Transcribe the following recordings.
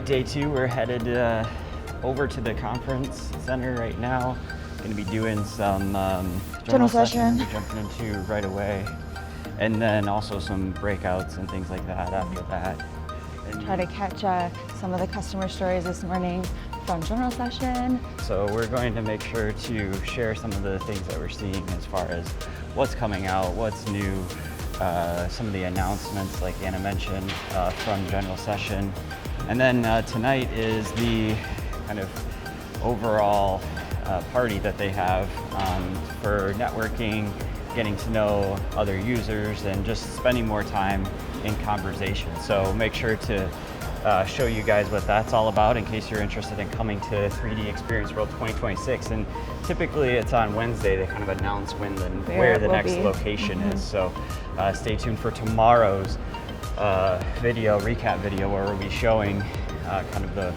right, day two, we're headed over to the conference center right now. Going to be doing some general session we're jumping into right away, and then also some breakouts and things like that after that. And try to catch some of the customer stories this morning from general session. So we're going to make sure to share some of the things that we're seeing as far as what's coming out, what's new, some of the announcements like Anna mentioned from general session. And then tonight is the kind of overall party that they have for networking, getting to know other users, and just spending more time in conversation. So make sure to show you guys what that's all about in case you're interested in coming to 3D Experience World 2026. And typically it's on Wednesday they kind of announce where the next location is. So stay tuned for tomorrow's recap video where we'll be showing kind of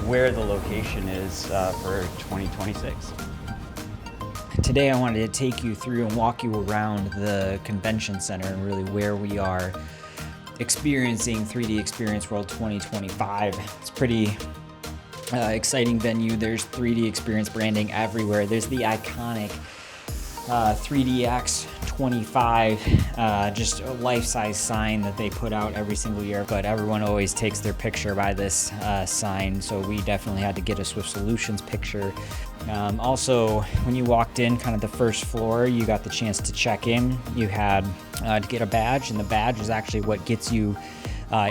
where the location is for 2026. Today I wanted to take you through and walk you around the convention center and really where we are experiencing 3D Experience World 2025. It's a pretty exciting venue. There's 3D Experience branding everywhere. There's the iconic 3DX 25, just a life-size sign that they put out every single year, but everyone always takes their picture by this sign, so we definitely had to get a SWYFT Solutions picture. Also, when you walked in kind of the first floor, you got the chance to check in. You had to get a badge, and the badge is actually what gets you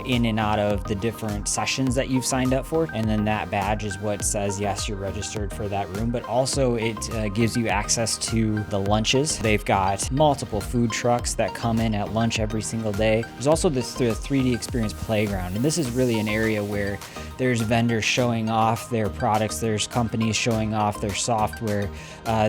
in and out of the different sessions that you've signed up for. And then that badge is what says, yes, you're registered for that room, but also it gives you access to the lunches. They've got multiple food trucks that come in at lunch every single day. There's also the 3D Experience Playground, and this is really an area where there's vendors showing off their products, there's companies showing off their software,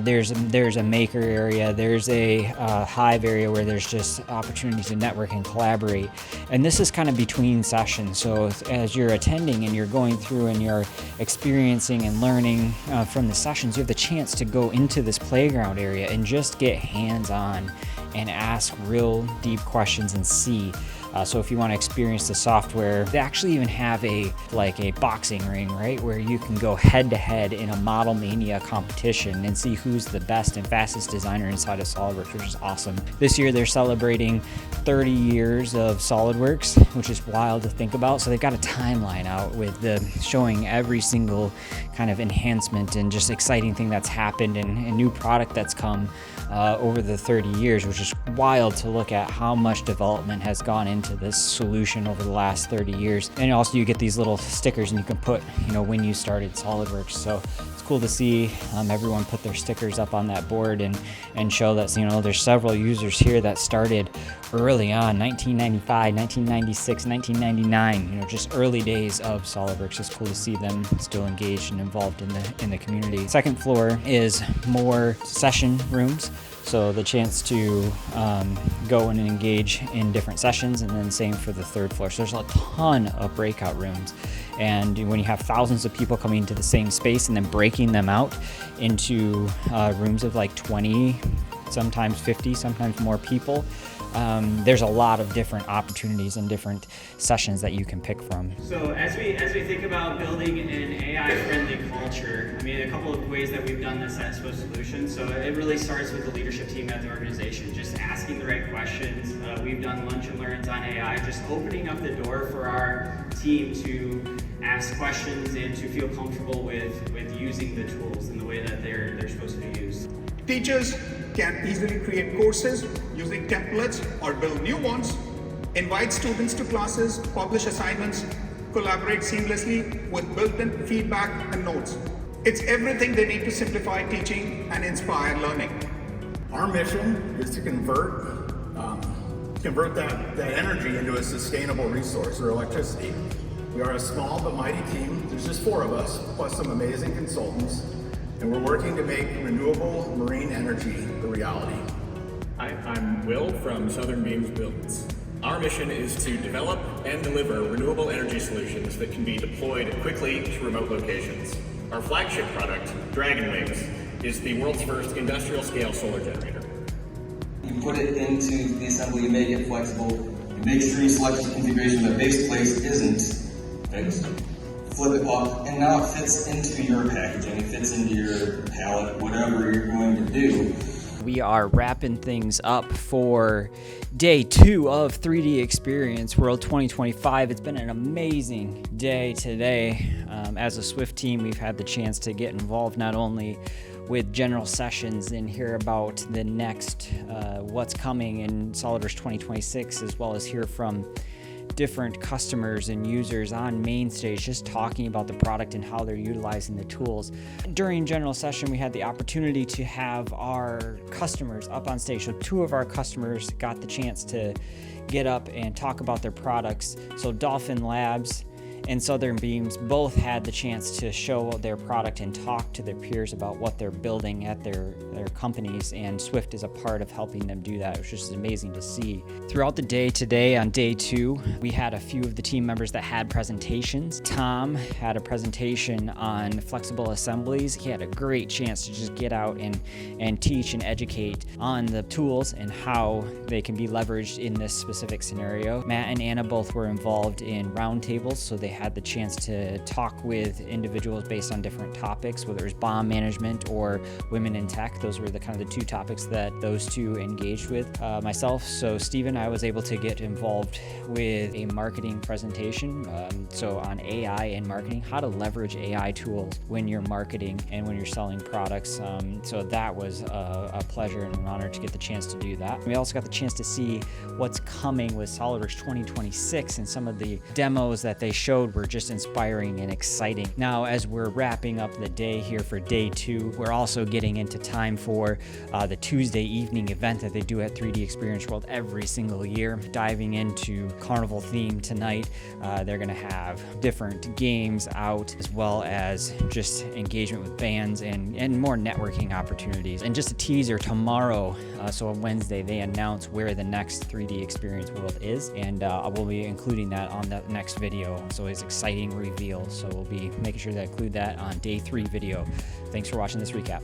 there's a maker area, there's a Hive area where there's just opportunities to network and collaborate. And this is kind of between sessions, so as you're attending and you're going through and you're experiencing and learning from the sessions, you have the chance to go into this playground area and just get hands-on and ask real deep questions and see. So if you want to experience the software, they actually even have a boxing ring, right, where you can go head-to-head in a Model Mania competition and see who's the best and fastest designer inside of SOLIDWORKS, which is awesome. This year they're celebrating 30 years of SOLIDWORKS, which is wild to think about. So they've got a timeline out with showing every single kind of enhancement and just exciting thing that's happened and new product that's come over the 30 years, which is wild to look at how much development has gone into this solution over the last 30 years. And also you get these little stickers and you can put, when you started SOLIDWORKS. So it's cool to see everyone put their stickers up on that board and show that, there's several users here that started early on, 1995, 1996, 1999, just early days of SOLIDWORKS. It's cool to see them still engaged and involved in the community. Second floor is more session rooms. So the chance to go and engage in different sessions, and then same for the third floor. So there's a ton of breakout rooms. And when you have thousands of people coming into the same space and then breaking them out into rooms of like 20, sometimes 50, sometimes more people, there's a lot of different opportunities and different sessions that you can pick from. So as we think about building an AI-friendly culture, a couple of ways that we've done this at SWYFT Solutions. So it really starts with the leadership team at the organization, just asking the right questions. We've done lunch and learns on AI, just opening up the door for our team to ask questions and to feel comfortable with using the tools in the way that they're supposed to be used. Teachers can easily create courses using templates or build new ones, invite students to classes, publish assignments, collaborate seamlessly with built-in feedback and notes. It's everything they need to simplify teaching and inspire learning. Our mission is to convert that energy into a sustainable resource, or electricity. We are a small but mighty team. There's just 4 of us, plus some amazing consultants, and we're working to make renewable marine energy a reality. I'm Will from Southern Beams Builds. Our mission is to develop and deliver renewable energy solutions that can be deployed quickly to remote locations. Our flagship product, Dragon Wings, is the world's first industrial scale solar generator. You put it into the assembly, you make it flexible, you make sure you select the configuration that base place isn't, fixed. Flip it up, and now it fits into your packaging, it fits into your pallet, whatever you're going to do. We are wrapping things up for day 2 of 3D Experience World 2025. It's been an amazing day today. As a SWYFT team, we've had the chance to get involved not only with general sessions and hear about the next what's coming in SOLIDWORKS 2026, as well as hear from different customers and users on main stage just talking about the product and how they're utilizing the tools. During general session, we had the opportunity to have our customers up on stage. So 2 of our customers got the chance to get up and talk about their products. So Dolphin Labs and Southern Beams both had the chance to show their product and talk to their peers about what they're building at their companies, and SWYFT is a part of helping them do that, which is amazing to see. Throughout the day today, on day 2, we had a few of the team members that had presentations. Tom had a presentation on flexible assemblies. He had a great chance to just get out and teach and educate on the tools and how they can be leveraged in this specific scenario. Matt and Anna both were involved in roundtables, so they had the chance to talk with individuals based on different topics, whether it was BOM management or women in tech. Those were the kind of the 2 topics that those 2 engaged with. Myself, so Steven, I was able to get involved with a marketing presentation. So on AI and marketing, how to leverage AI tools when you're marketing and when you're selling products. So that was a pleasure and an honor to get the chance to do that. We also got the chance to see what's coming with SOLIDWORKS 2026, and some of the demos that they showed were just inspiring and exciting. Now, as we're wrapping up the day here for day 2, we're also getting into time for the Tuesday evening event that they do at 3D Experience World every single year. Diving into carnival theme tonight, they're going to have different games out, as well as just engagement with bands and more networking opportunities. And just a teaser, tomorrow, so on Wednesday, they announce where the next 3D Experience World is, and we'll be including that on the next video. So it's exciting reveal, so we'll be making sure to include that on day 3 video. Thanks for watching this recap.